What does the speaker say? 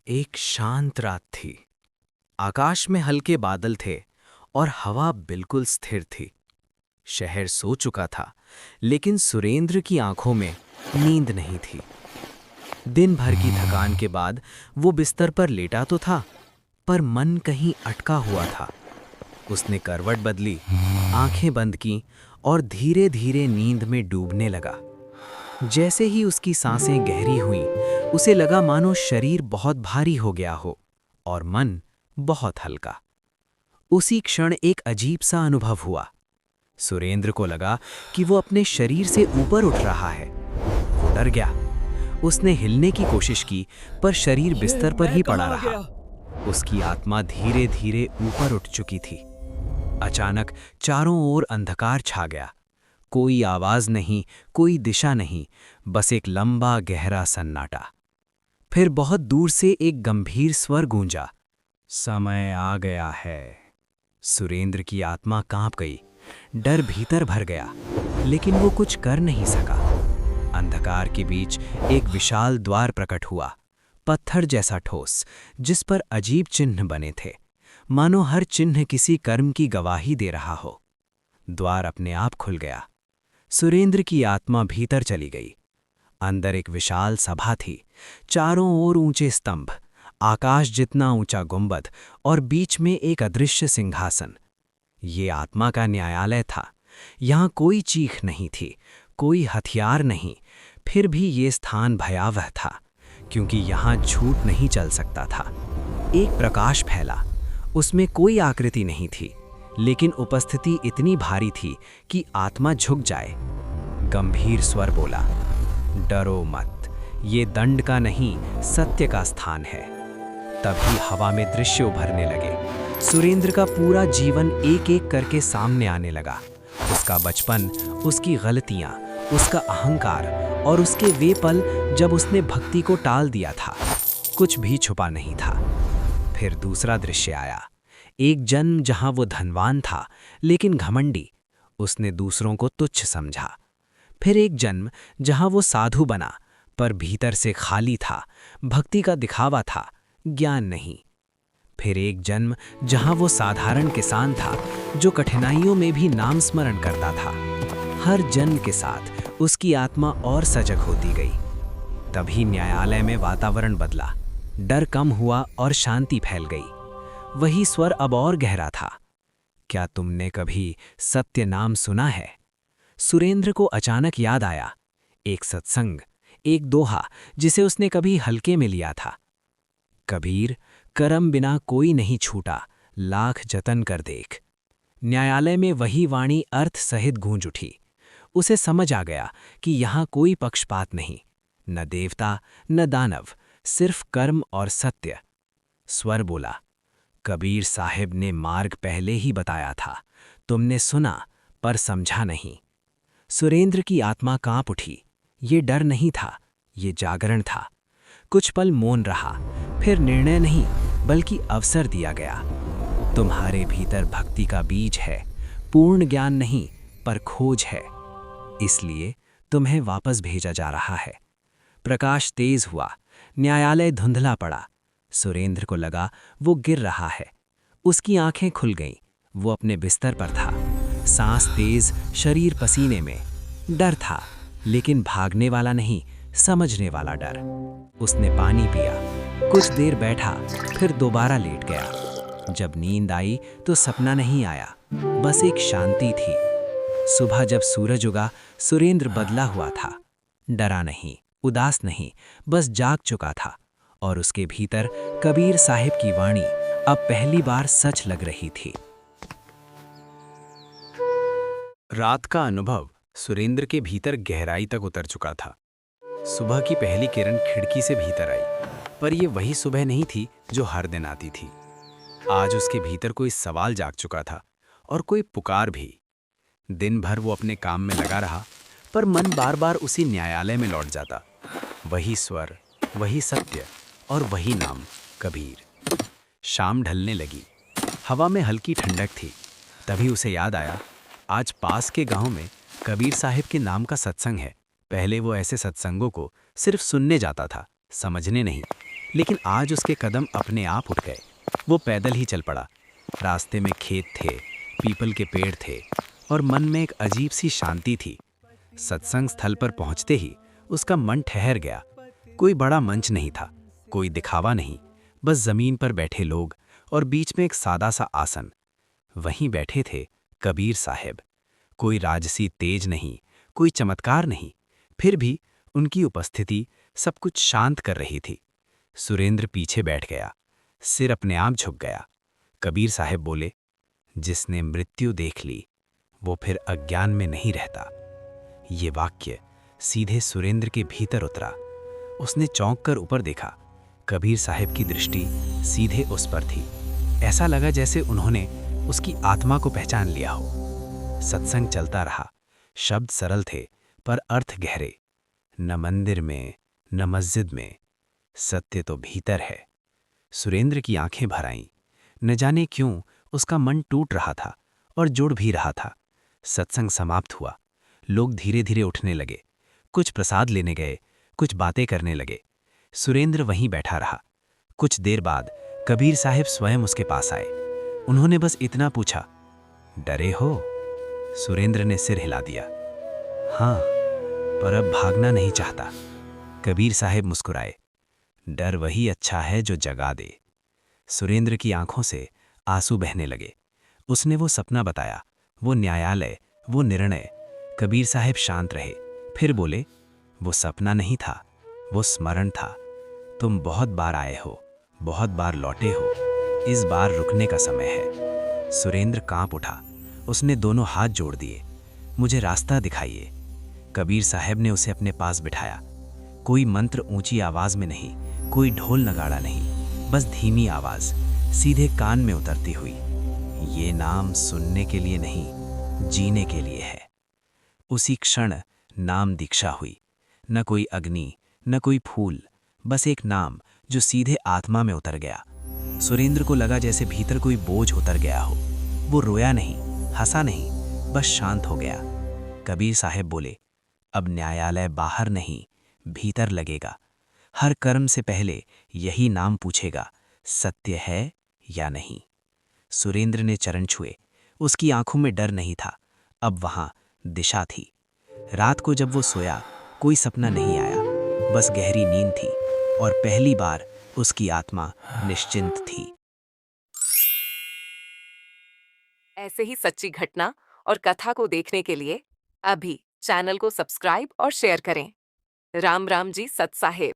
एक शांत रात थी। आकाश में हल्के बादल थे और हवा बिल्कुल स्थिर थी। शहर सो चुका था, लेकिन सुरेंद्र की आंखों में नींद नहीं थी। दिन भर की थकान के बाद वो बिस्तर पर लेटा तो था, पर मन कहीं अटका हुआ था। उसने करवट बदली, आंखें बंद की और धीरे-धीरे नींद में डूबने लगा। जैसे ही उसकी सांसें गहरी हुईं, उसे लगा मानो शरीर बहुत भारी हो गया हो और मन बहुत हल्का। उसी क्षण एक अजीब सा अनुभव हुआ। सुरेंद्र को लगा कि वो अपने शरीर से ऊपर उठ रहा है। वो डर गया। उसने हिलने की कोशिश की, पर शरीर बिस्तर पर ही पड़ा रहा। उसकी आत्मा धीरे-धीरे ऊपर उठ चुकी थी। अचानक चारों ओर अंधकार छा गया। कोई आवाज नहीं, कोई दिशा नहीं, बस एक लंबा गहरा सन्नाटा। फिर बहुत दूर से एक गंभीर स्वर गूंजा, समय आ गया है। सुरेंद्र की आत्मा कांप गई। डर भीतर भर गया, लेकिन वो कुछ कर नहीं सका। अंधकार के बीच एक विशाल द्वार प्रकट हुआ, पत्थर जैसा ठोस, जिस पर अजीब चिन्ह बने थे, मानो हर चिन्ह किसी कर्म की गवाही दे रहा हो। द्वार अपने आप खुल गया। सुरेंद्र की आत्मा भीतर चली गई। अंदर एक विशाल सभा थी, चारों ओर ऊंचे स्तंभ, आकाश जितना ऊंचा गुंबद और बीच में एक अदृश्य सिंहासन। ये आत्मा का न्यायालय था। यहाँ कोई चीख नहीं थी, कोई हथियार नहीं, फिर भी ये स्थान भयावह था, क्योंकि यहाँ झूठ नहीं चल सकता था। एक प्रकाश फैला, उसमें कोई आकृति नहीं थी, लेकिन उपस्थिति इतनी भारी थी कि आत्मा झुक जाए। गंभीर स्वर बोला, डरो मत, ये दंड का नहीं, सत्य का स्थान है। तभी हवा में दृश्य उभरने लगे। सुरेंद्र का पूरा जीवन एक एक करके सामने आने लगा। उसका बचपन, उसकी गलतियां, उसका अहंकार और उसके वे पल जब उसने भक्ति को टाल दिया था। कुछ भी छुपा नहीं था। फिर दूसरा दृश्य आया। एक जन्म जहां वो धनवान था, लेकिन घमंडी, उसने दूसरों को तुच्छ समझा। फिर एक जन्म जहां वो साधु बना, पर भीतर से खाली था, भक्ति का दिखावा था, ज्ञान नहीं। फिर एक जन्म जहां वो साधारण किसान था, जो कठिनाइयों में भी नाम स्मरण करता था। हर जन्म के साथ उसकी आत्मा और सजग होती गई। तभी न्यायालय में वातावरण बदला, डर कम हुआ और शांति फैल गई। वही स्वर अब और गहरा था, क्या तुमने कभी सत्य नाम सुना है? सुरेंद्र को अचानक याद आया, एक सत्संग, एक दोहा जिसे उसने कभी हल्के में लिया था। कबीर, करम बिना कोई नहीं छूटा, लाख जतन कर देख। न्यायालय में वही वाणी अर्थ सहित गूंज उठी। उसे समझ आ गया कि यहाँ कोई पक्षपात नहीं, न देवता न दानव, सिर्फ कर्म और सत्य। स्वर बोला, कबीर साहिब ने मार्ग पहले ही बताया था, तुमने सुना पर समझा नहीं। सुरेंद्र की आत्मा कांप उठी। ये डर नहीं था, ये जागरण था। कुछ पल मौन रहा, फिर निर्णय नहीं बल्कि अवसर दिया गया। तुम्हारे भीतर भक्ति का बीज है, पूर्ण ज्ञान नहीं पर खोज है, इसलिए तुम्हें वापस भेजा जा रहा है। प्रकाश तेज हुआ, न्यायालय धुंधला पड़ा। सुरेंद्र को लगा वो गिर रहा है। उसकी आंखें खुल गईं, वो अपने बिस्तर पर था, सांस तेज, शरीर पसीने में। डर था, लेकिन भागने वाला नहीं, समझने वाला डर। उसने पानी पिया, कुछ देर बैठा, फिर दोबारा लेट गया। जब नींद आई तो सपना नहीं आया, बस एक शांति थी। सुबह जब सूरज उगा, सुरेंद्र बदला हुआ था। डरा नहीं, उदास नहीं, बस जाग चुका था। और उसके भीतर कबीर साहिब की वाणी अब पहली बार सच लग रही थी। रात का अनुभव सुरेंद्र के भीतर गहराई तक उतर चुका था। सुबह की पहली किरण खिड़की से भीतर आई, पर यह वही सुबह नहीं थी जो हर दिन आती थी। आज उसके भीतर कोई सवाल जाग चुका था और कोई पुकार भी। दिन भर वो अपने काम में लगा रहा, पर मन बार बार उसी न्यायालय में लौट जाता। वही स्वर, वही सत्य और वही नाम, कबीर। शाम ढलने लगी, हवा में हल्की ठंडक थी। तभी उसे याद आया, आज पास के गांव में कबीर साहिब के नाम का सत्संग है। पहले वो ऐसे सत्संगों को सिर्फ सुनने जाता था, समझने नहीं। लेकिन आज उसके कदम अपने आप उठ गए। वो पैदल ही चल पड़ा। रास्ते में खेत थे, पीपल के पेड़ थे और मन में एक अजीब सी शांति थी। सत्संग स्थल पर पहुंचते ही उसका मन ठहर गया। कोई बड़ा मंच नहीं था, कोई दिखावा नहीं, बस जमीन पर बैठे लोग और बीच में एक सादा सा आसन। वहीं बैठे थे कबीर साहब। कोई राजसी तेज नहीं, कोई चमत्कार नहीं, फिर भी उनकी उपस्थिति सब कुछ शांत कर रही थी। सुरेंद्र पीछे बैठ गया, सिर अपने आप झुक गया। कबीर साहब बोले, जिसने मृत्यु देख ली वो फिर अज्ञान में नहीं रहता। ये वाक्य सीधे सुरेंद्र के भीतर उतरा। उसने चौंक कर ऊपर देखा। कबीर साहब की दृष्टि सीधे उस पर थी। ऐसा लगा जैसे उन्होंने उसकी आत्मा को पहचान लिया हो। सत्संग चलता रहा। शब्द सरल थे पर अर्थ गहरे। न मंदिर में न मस्जिद में, सत्य तो भीतर है। सुरेंद्र की आंखें भर आईं। न जाने क्यों उसका मन टूट रहा था और जुड़ भी रहा था। सत्संग समाप्त हुआ। लोग धीरे धीरे उठने लगे। कुछ प्रसाद लेने गए, कुछ बातें करने लगे। सुरेंद्र वहीं बैठा रहा। कुछ देर बाद कबीर साहब स्वयं उसके पास आए। उन्होंने बस इतना पूछा, डरे हो? सुरेंद्र ने सिर हिला दिया। हाँ, पर अब भागना नहीं चाहता। कबीर साहब मुस्कुराए। डर वही अच्छा है जो जगा दे। सुरेंद्र की आंखों से आंसू बहने लगे। उसने वो सपना बताया, वो न्यायालय, वो निर्णय। कबीर साहब शांत रहे, फिर बोले, वो सपना नहीं था, वो स्मरण था। तुम बहुत बार आए हो, बहुत बार लौटे हो, इस बार रुकने का समय है। सुरेंद्र कांप उठा। उसने दोनों हाथ जोड़ दिए। मुझे रास्ता दिखाइए। कबीर साहब ने उसे अपने पास बिठाया। कोई मंत्र ऊंची आवाज में नहीं, कोई ढोल नगाड़ा नहीं, बस धीमी आवाज सीधे कान में उतरती हुई। ये नाम सुनने के लिए नहीं, जीने के लिए है। उसी क्षण नाम दीक्षा हुई। न कोई अग्नि, न कोई फूल, बस एक नाम जो सीधे आत्मा में उतर गया। सुरेंद्र को लगा जैसे भीतर कोई बोझ उतर गया हो। वो रोया नहीं, हंसा नहीं, बस शांत हो गया। कबीर साहब बोले, अब न्यायालय बाहर नहीं, भीतर लगेगा। हर कर्म से पहले यही नाम पूछेगा, सत्य है या नहीं। सुरेंद्र ने चरण छुए। उसकी आंखों में डर नहीं था, अब वहां दिशा थी। रात को जब वो सोया, कोई सपना नहीं आया, बस गहरी नींद थी और पहली बार उसकी आत्मा निश्चिंत थी। ऐसे ही सच्ची घटना और कथा को देखने के लिए अभी चैनल को सब्सक्राइब और शेयर करें। राम राम जी सत साहेब।